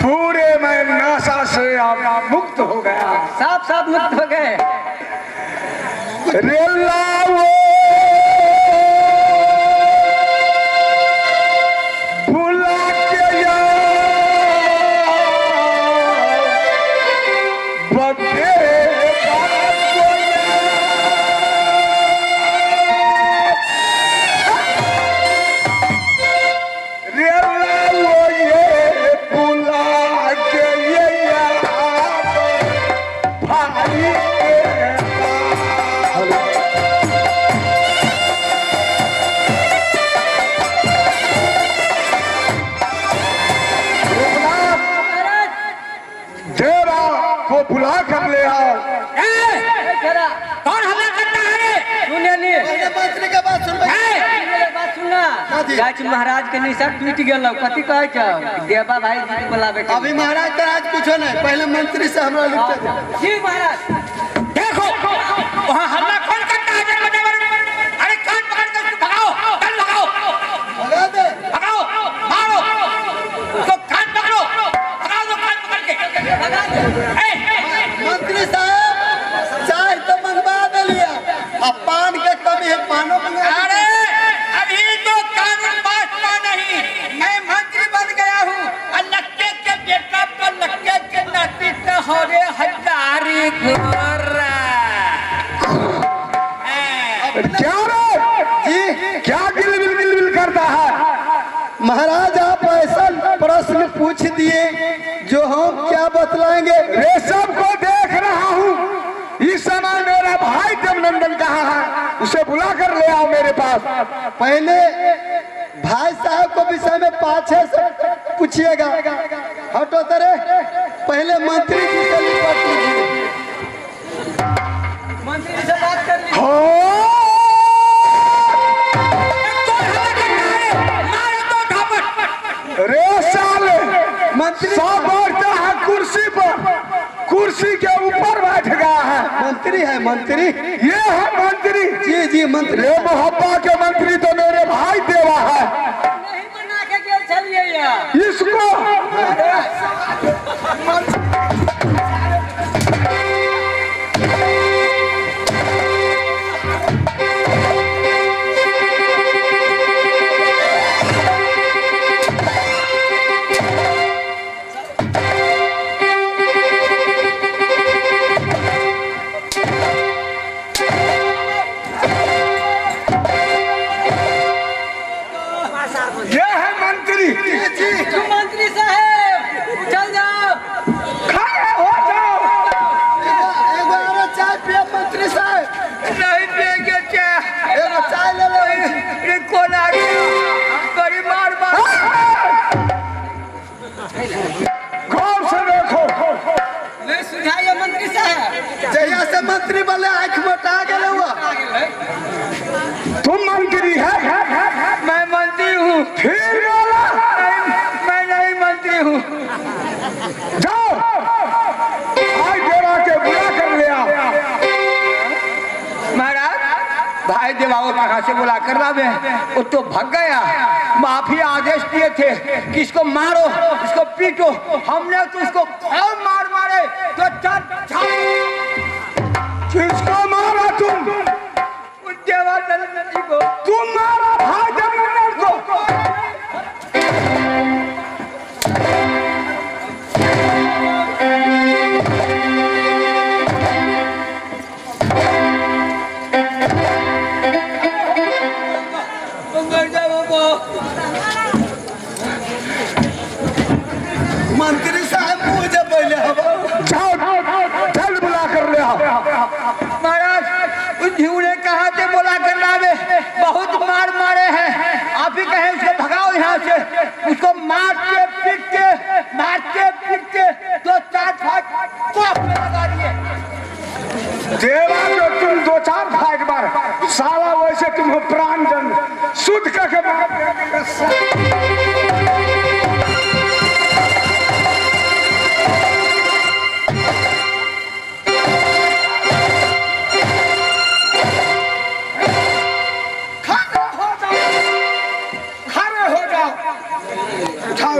पूरे मैं नशा से आप मुक्त हो गया। साफ साफ मुक्त हो गए। रेलाओ भुला के या बदे बुला कर ले आओ। कौन हमला करता है? सुनिए मंत्री के बात सुन बात सुनना। गाछ महाराज के निशा टूट गया। कथी कहे छो? देवा भाई जी बुलावे। अभी महाराज का आज कुछ नहीं, पहले मंत्री से हमरा लिखते थे। जी महाराज देखो वहाँ हमला कौन करता है? अरे कान पकड़ कर भगाओ, कान लगाओ, भगा दे, भगाओ, मारो उसको, कान पकड़ो, भगाओ तो कान पकड़ के भगा दो। मंत्री साहब चाय तो मंगवा दे लिया, अब पान के कमी है, पानो मंगवा। अरे अभी तो कानून पास हुआ नहीं, मैं मंत्री बन गया हूँ। और लक्के के बेटा पर लक्के के नाती तो हो रे हजारी घोरा। क्या रे जी क्या गिल करता है? महाराज आप ऐसा प्रश्न पूछ दिए जो हम क्या बतलाएंगे। रे सबको देख रहा हूँ। इस समय मेरा भाई देवनंदन कहाँ है? उसे बुला कर ले आओ मेरे पास। पहले भाई साहब को विषय में पाछे से पूछिएगा। हटो तेरे, पहले मंत्री जी से निपट लीजिए। मंत्री से बात कर ली। रे साले मंत्री सब बैठता है कुर्सी पर, कुर्सी के ऊपर बैठ गया है। मंत्री है, मंत्री ये है मंत्री। जी जी मंत्री। रे मोहब्बा के मंत्री तो मेरे भाई देवा है। नहीं बना के गेल चलिए यार। इसको ये है मंत्री। तू मंत्री साहब चल जाओ, खड़े हो जाओ। एगो और चाय पिया मंत्री साहब। नहीं पिएंगे चाय। एगो चाय ले लो। ये कौन आ गया? बड़ी मार मार। गौर से देखो। नहीं सुझाइए मंत्री साहब। जहिया से मंत्री बने आँख मोटा गए हुआ। तुम मंत्री है? मैं मंत्री हूँ। फिर बोला मैं नहीं मंत्री हूँ। जाओ भाई देवा के बुला कर ले आओ। महाराज भाई देवाओ कहाँ से बुला कर लावे? वो तो भाग गया। माफी आदेश दिए थे कि इसको मारो, इसको पीटो। हमने तो इसको खूब मार मारे तो किसको मारा तुम? देवानंद जी को। तुम मारा भाई देवनंदन को। मंत्री साहब मुझे पहले हवा। जाओ जल्द बुला कर ले आओ। महाराज उस झीऊ ने कहा थे बुला कर लावे, बहुत मार मारे हैं। आप ही कहें उसको भगाओ यहाँ से। उसको मारते पीटते तो 4-5 लगा दिए। देवा जो तुम 2-4 फाइट मार साला वैसे तुम प्राण जन शुद्ध करके मार।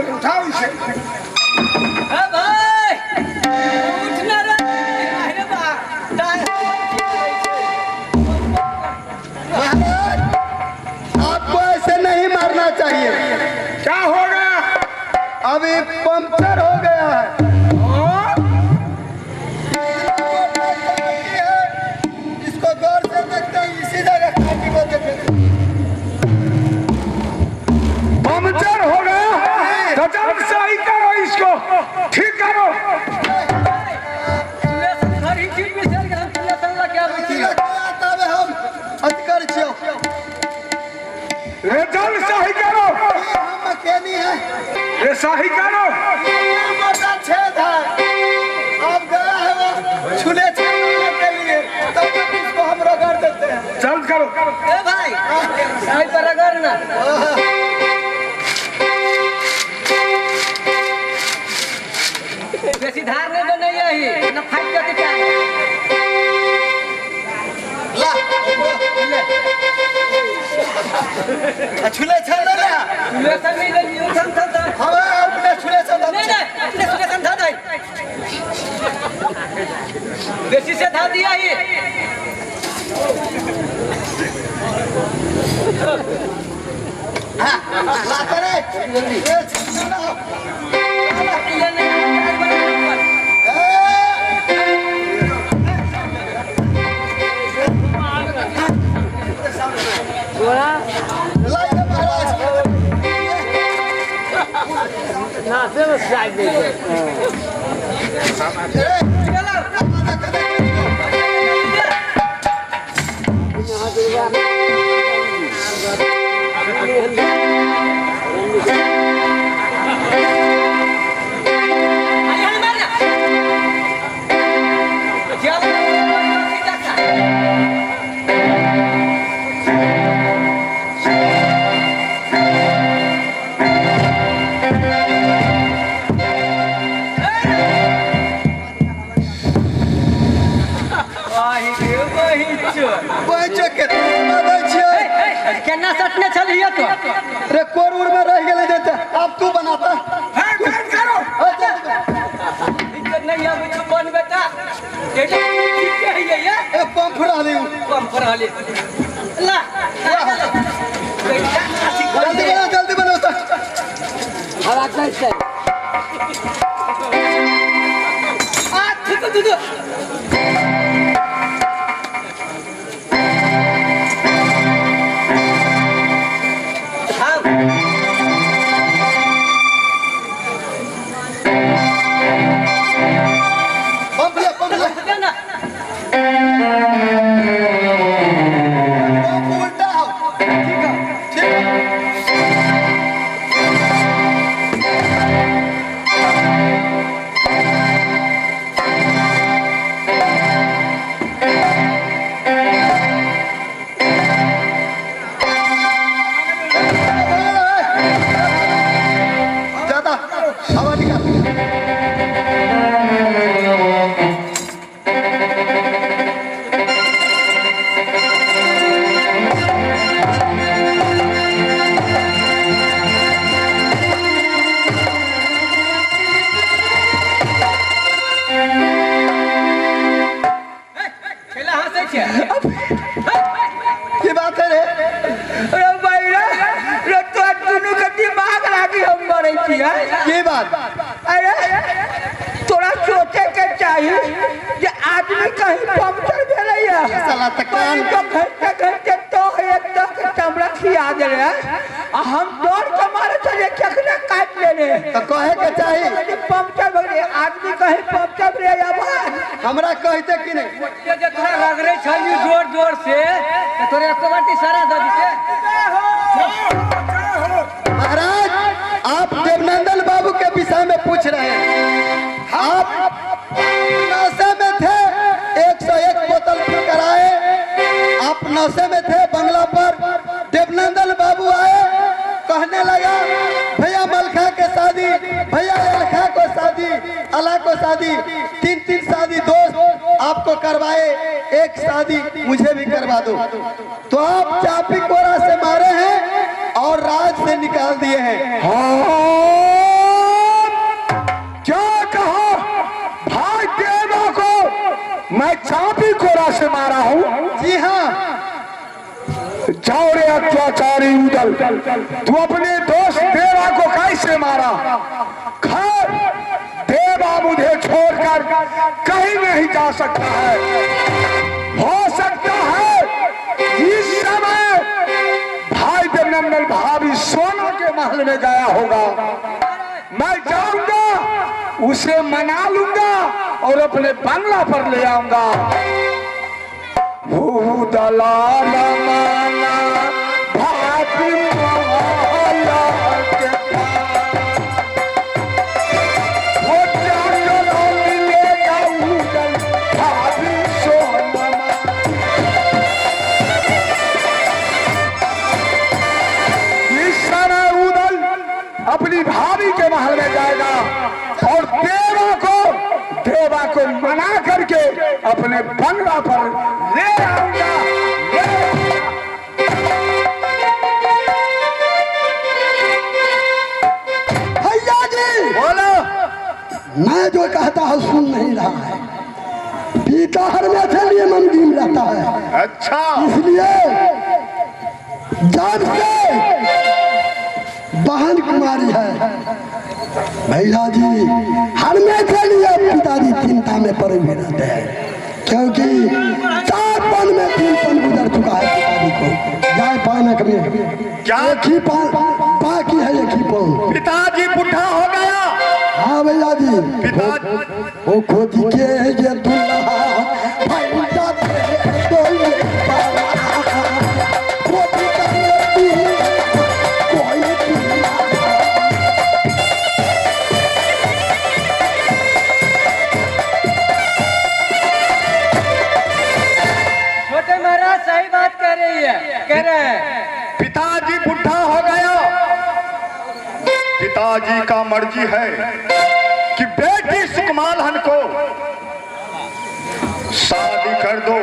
उठाओ भाई उठना रे अरे बा महाराज आपको ऐसे नहीं मारना चाहिए। क्या हो गया? अभी पंक्चर हो गया है। इसको गौर से देखते हैं, इसी जगह काटी को देखेंगे। पंक्चर हो गया तो जल्द सही करो इसको, ठीक करो। हर एक चीज में सर हम लेसन ला क्या अथी का क्या आता है, हम अधिकार छियो। ये जल्द सही करो, हम मकेनी है, ये सही करो। मोटा छेद है, अब गया है वो छुले छेद के लिए, तब तक इसको हम रगड़ देते हैं। जल्द करो। ए भाई साई पर अगर ना बेसी धार नहीं बने यही ना फाइट करके क्या ला छुले छेद ले ले, लेसन नहीं ले लियो थम हम अपने छुले छेद नहीं नहीं अपने सुने समझा दे बेसी से धा दिया ही ला करे ये छुले ना ये नहीं लाइए महाराज ना से साइड दे बच्चे के बच्चे केना सटने चलिए तो रे कोरूर में रह गेले देते, अब तू बनाता करो। इज्जत नहीं है तू बन बेटा ये तो ठीक है ये ए पंप फड़ा दी, कम करा ले ला जल्दी बनो तो हवा कैसे आ तू पंप ले ना पंप उल्टा हो, ठीक है ठीक है। ज्यादा हवा निकाल। खेला हंसे छे की बात है रे, अरे भाई रे तो दुनु के दिमाग लागी हम मरे छिया की बात अरे तोरा सोचे के चाहिए जे आदमी कहीं पंक्चर भेलै है साला तकान तो घंटे तो एक तक चमड़ा खिया दे रे आ हम दौड़ के मारे चले केकने काट लेने तो कहे के चाहिए, पंक्चर भेलै आदमी कहीं पंक्चर रे या भाई हमरा कहते कि नहीं। ये जे तोरा रगड़े छली जोर जोर से तो तोरे एक बार इशारा दे दीते महाराज आप देवनंदन बाबू के विषय में पूछ रहे हैं, आप नशे में थे, 101 बोतल पी कर आए, आप नशे में थे, बंगला पर देवनंदन बाबू आए, कहने लगा भैया मलखा के शादी, भैया अलखा को शादी, अला को शादी, 3 शादी दोस्त आपको करवाए, एक शादी मुझे भी करवा दो। तो आप चापी कोरा से मारे हैं और राज से निकाल दिए हैं। बल्ला से मारा हूँ। जी हाँ। जाओ रे अत्याचारी उदल, तू अपने दोस्त देवा को कैसे मारा? खैर, देवा मुझे छोड़कर कहीं नहीं जा सकता है। हो सकता है इस समय भाई देवनंदन भाभी सोना के महल में गया होगा। मैं जाऊंगा, उसे मना लूंगा और अपने बंगला पर ले आऊंगा। दलाल माना भाभी मोहल्ला के पास, वो जाकर मिलेगा उदल भाभी सोना। इस समय उदल अपनी भाभी के महल में जाएगा और देवा को मना करके अपने बंगला पर ले आऊंगा। भैया जी बोलो। मैं जो कहता हूँ सुन नहीं रहा है। पीता हर में से लिए नमकीन रहता है। अच्छा, इसलिए जब से बहन कुमारी है भैया जी, हर में के लिए पिताजी चिंता में पड़े हुए रहते हैं, क्योंकि 4 पन में 3 पन गुजर चुका है पिताजी को। जाए पानक में क्या? एक ही पान बाकी है, एक ही पान। पिताजी बुढ़ा हो गया। हाँ भैया जी, पिताजी वो खोज के ये दुल्हा भैया तेरे डोले पाला, खोज के कोई दुल्हा। छोटे महाराज सही बात कह रहे हैं। पिताजी बुढ़ा हो गया। पिताजी का मर्जी है कि बेटी सुकमालहन को शादी कर दो,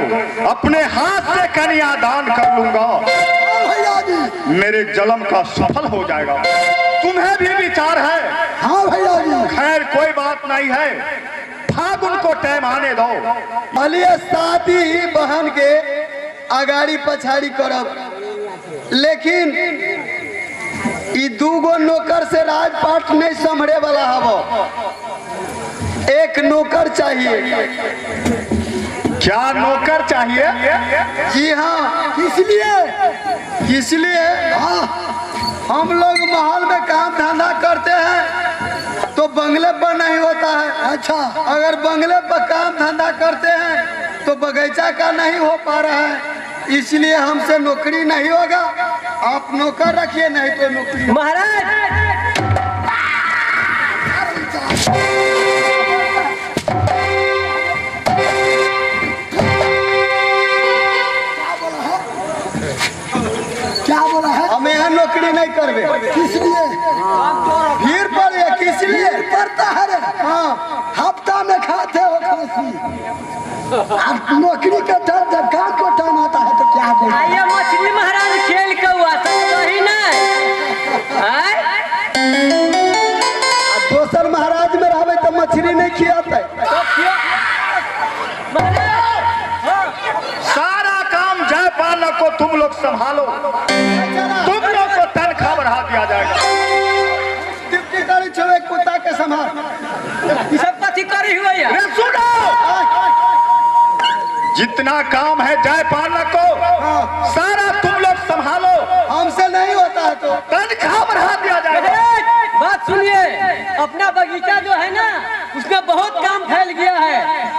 अपने हाथ से कन्यादान कर लूंगा, भैया जी मेरे जन्म का सफल हो जाएगा। तुम्हें भी विचार है? हाँ भैया जी। खैर कोई बात नहीं है, फागुन को टाइम आने दो। भलिए शादी ही बहन के अगाड़ी पछाड़ी करब, लेकिन ई दूगो नौकर से राजपाट नहीं संभरे वाला हब। एक नौकर चाहिए। क्या नौकर चाहिए? जी हाँ, इसलिए हाँ, हम लोग महल में काम धंधा करते हैं तो बंगले पर नहीं होता है। अच्छा, अगर बंगले पर काम धंधा करते हैं तो बगीचा का नहीं हो पा रहा है, इसलिए हमसे नौकरी नहीं होगा। आप नौकर रखिए, नहीं तो नौकरी। महाराज क्या बोला है? हम यहाँ नौकरी नहीं करवे। किस लिए? भीड़ पड़ है, किस लिए पड़ता है रे? हाँ, हफ्ता में खाते हो खांसी। आप नौकरी का टाइम, जब काम को टाइम आता है तो क्या बोलते? आइए मछली महाराज खेल के हुआ सब ही ना। दोसर महाराज में रहबे तो मछली नहीं खियाते। सारा काम जयपाल को तुम लोग संभालो, तुम लोग को तनख्वाह बढ़ा दिया जाएगा। डिप्टी करी छोड़े कुत्ता के संभाल। ये सब कथी करी हुई है? अरे सुनो, जितना काम है जयपाल को सारा तुम लोग संभालो, हमसे नहीं होता है तो तनख्वाह बढ़ा दिया जाएगा। बात सुनिए, अपना बगीचा जो है ना उसमें बहुत काम फैल गया है।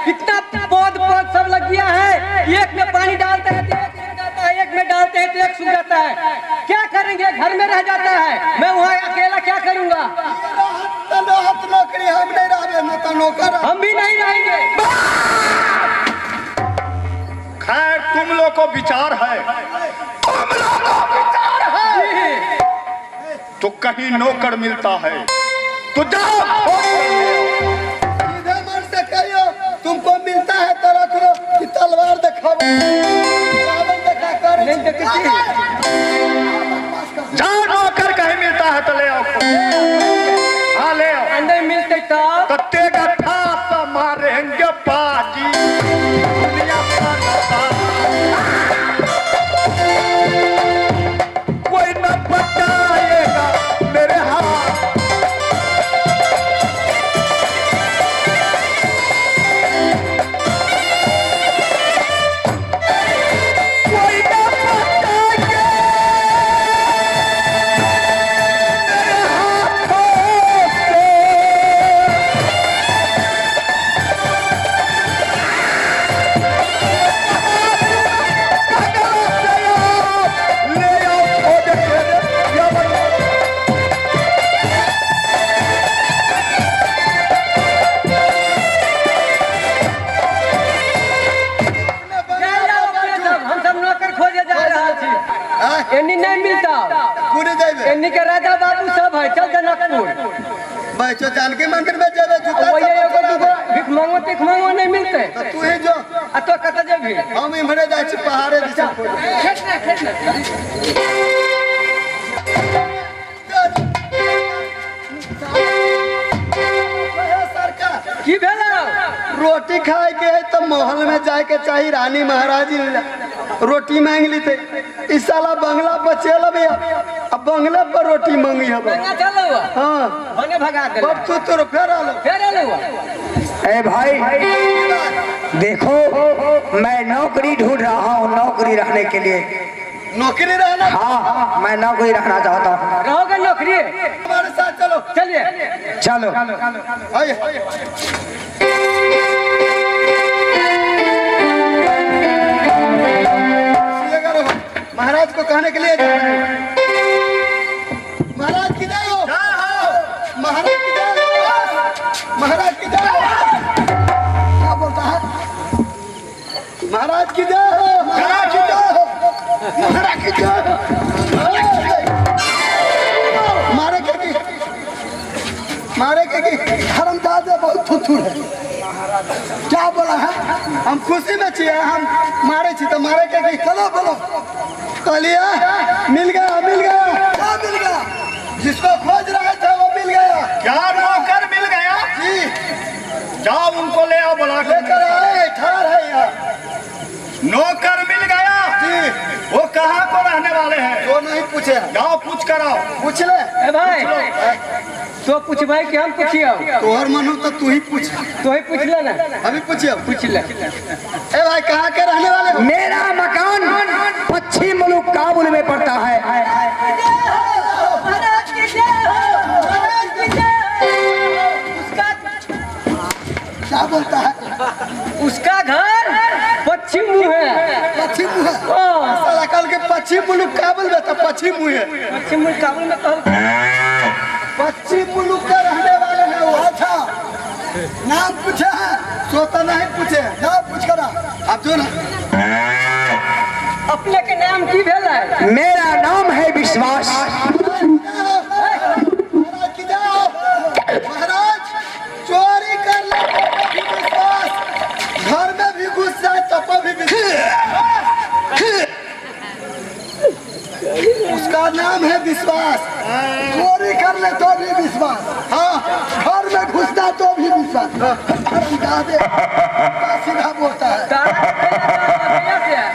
इतना पौध सब लग गया है, एक में पानी डालते हैं तो एक सूख जाता है, एक में डालते हैं तो एक सूख जाता है। क्या करेंगे? घर में रह जाता है, मैं वहाँ अकेला क्या करूँगा? नौकरी हम नहीं रहे, नौकर हम भी नहीं रहेंगे। खैर तुम लोग को विचार है, तो कहीं नौकर मिलता है तो जाओ। सीधे मन से कहियो, तुमको मिलता है तो रख लो, कि तलवार दिखाओ। जाओ, नौकर कहीं मिलता है तो ले आओ। हाँ ले आओ। अंदर मिलते तो तेगा था मारेंगे बाजी दुनिया का बैठो जानकी मंदिर में जावे जूता वही एगो चप्पल दूगो भिख मांगो नहीं मिलते तो तू ही जो आ तो कत जेबी हम इमरे जाय छी पहाड़े दिशा सरकार की भेल रोटी खाए के है तो महल में जाए के चाहिए रानी महाराजी रोटी मांग ली थे इस साला बंगला पर चल भैया अब बंगला पर रोटी मांगी है गंगा चलो हाँ होने भगा दे अब तू तो फेर आलो फेर आलो ए भाई देखो, मैं नौकरी ढूंढ रहा हूँ, नौकरी रहने के लिए। नौकरी रहना हाँ, मैं नौकरी रखना चाहता हूँ। रहोगे नौकरी हमारे साथ चलो चलिए चलो आइए महाराज को कहने के लिए जा रहे हैं। महाराज किधर हो? महाराज किधर हो? महाराज किधर हो? क्या बोलता है? महाराज किधर हो? महाराज किधर हो? महाराज किधर हो? मारे के हरमजादे बहुत थुथुर है। क्या बोला है? हम खुशी में छिए, हम मारे छी तो मारे के चलो बोलो कहलिए मिल गया क्या मिल गया? जिसको खोज रहे थे वो मिल गया। क्या नौकर मिल गया? जी जाओ उनको ले आओ बुला के। लेकर आए ठार है यहाँ। नौकर मिल गया जी वो कहाँ को रहने वाले हैं? जो नहीं पूछे जाओ पूछ कर आओ। पूछ ले। ए भाई तो पूछ भाई कि हम पूछियो तोहर मन हो तो तू ही पूछ। तो ही पूछ ले ना अभी पूछिए पूछ ले ए भाई कहाँ के रहने वाले हो? मेरा मकान पश्चिम मुल्क काबुल में पड़ता है। क्या बोलता है? उसका घर पश्चिम मुँह है पश्चिम मुँह है। हाँ। साला कल के पश्चिम मुल्क काबुल में तो पश्चिम मुँह है। पश्चिम मुल्क काबुल में कहल पश्चिम मुल्क के रहने वाले हैं वो। अच्छा नाम पूछे है सो तो नहीं पूछे नाम पूछ कर आप जो ना अपने के नाम की भेल है? मेरा नाम है विश्वास। महाराज की जाओ। महाराज चोरी कर ले भी विश्वास, घर में भी घुस जाए तब भी विश्वास। उसका नाम है विश्वास। चोरी कर ले तो भी विश्वास, हाँ घर में घुसता तो भी विश्वास। सीधा बोलता है।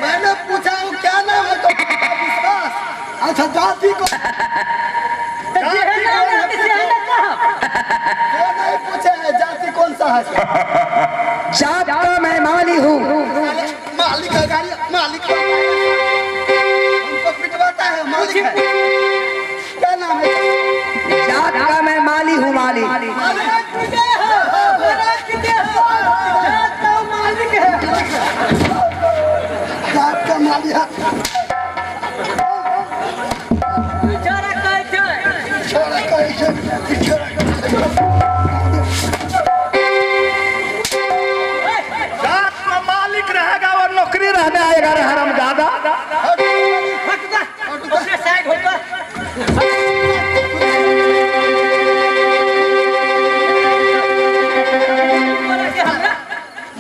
मैंने पूछा हूँ क्या नाम है तो विश्वास। अच्छा जाति को वो नहीं पूछे है जाति कौन सा है? जात का मैं माली हूँ। मालिक है गाड़ी मालिक है। हमको पिटवाता है मालिक है। क्या नाम है? जात का मैं माली हूँ, माली। जात का मालिक है। छोड़ा कैसे? जात का मालिक रहेगा और नौकरी रहने आएगा रे हरामजादा।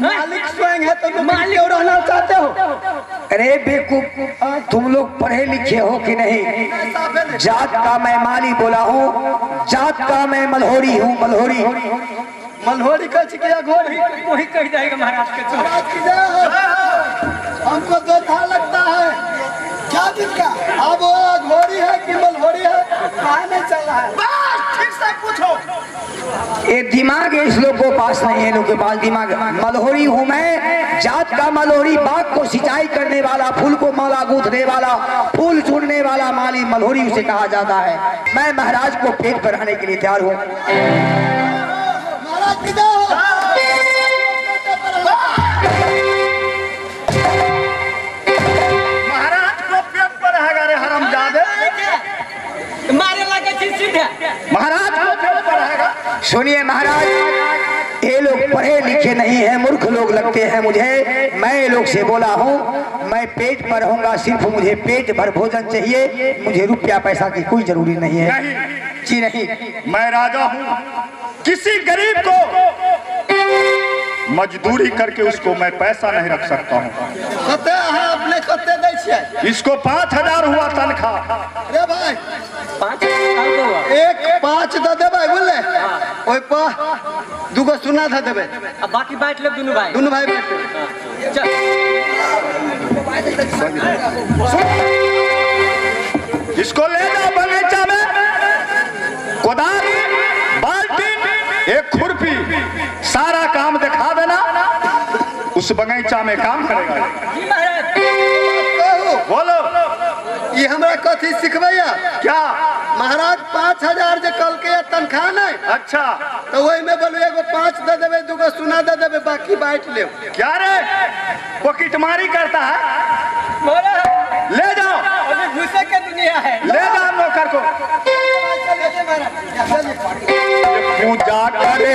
मालिक स्वयं है तो मालिक क्यों रहना चाहते हो? अरे बेवकूफ, तुम लोग पढ़े लिखे हो कि नहीं? जात का मैं माली बोला हूँ, जात का मैं मल्होरी हूँ, मल्होरी। मल्होरी का चिकिया घोड़ी वही कह जाएगा महाराज के तो। महाराज की जय। हमको दो था लगता है क्या जिसका अब वो घोड़ी है कि मल्होरी है कहाँ नहीं चल रहा है? ठीक से पूछो। ये दिमाग इस लोग को पास नहीं है, लोग के पास दिमाग। मल्होरी हूँ मैं, जात का मल्होरी। बाग को सिंचाई करने वाला, फूल को माला गूंथने वाला, फूल चुनने वाला माली मल्होरी उसे कहा जाता है। मैं महाराज को पेट पर रहने के लिए तैयार हूँ। महाराज की जय। महाराज को पेट पर रहेगा रे हरामजादे। मारे लगे थी सीधे महाराज को पेट पर रहेगा। सुनिए महाराज, ये लोग पढ़े लिखे नहीं है, मूर्ख लोग लगते हैं मुझे। मैं ये लोग से बोला हूँ मैं पेट पर रहूंगा, सिर्फ मुझे पेट भर भोजन चाहिए, मुझे रुपया पैसा की कोई जरूरी नहीं है। जी नहीं। मैं राजा हूँ किसी गरीब को मजदूरी करके उसको मैं पैसा नहीं रख सकता हूँ। कते अहाँ अपने कते दै छियै? इसको 5,000 हुआ तनख्वाह। रे भाई 5,000 हुआ। एक 5 दे देबै बोले ओइ पर दूगो सुना दे देबै अब बाकी बांट ले दोनों भाई। दुनू भाई बैठ चल इसको ले जाओ बगीचा में, कोदारी, बाल्टी, एक खुरपी, सारा काम दिखा देना, उस बगीचा में काम करेगा। जी महाराज। कहू बोलो ये हमरा कथी सिखबैया? क्या? महाराज 5,000 जे कल के तनख्वाह नहीं अच्छा तो वही में बोलू एगो 5 दे देबै दूगो सुना दे देबै बाकी बांट ले। क्या रे पॉकेटमारी करता है? बोला ले जाओ, अभी घुसे के दुनिया है। ले जाओ नौकर को। चलिए महाराज चलिए। पूजा करे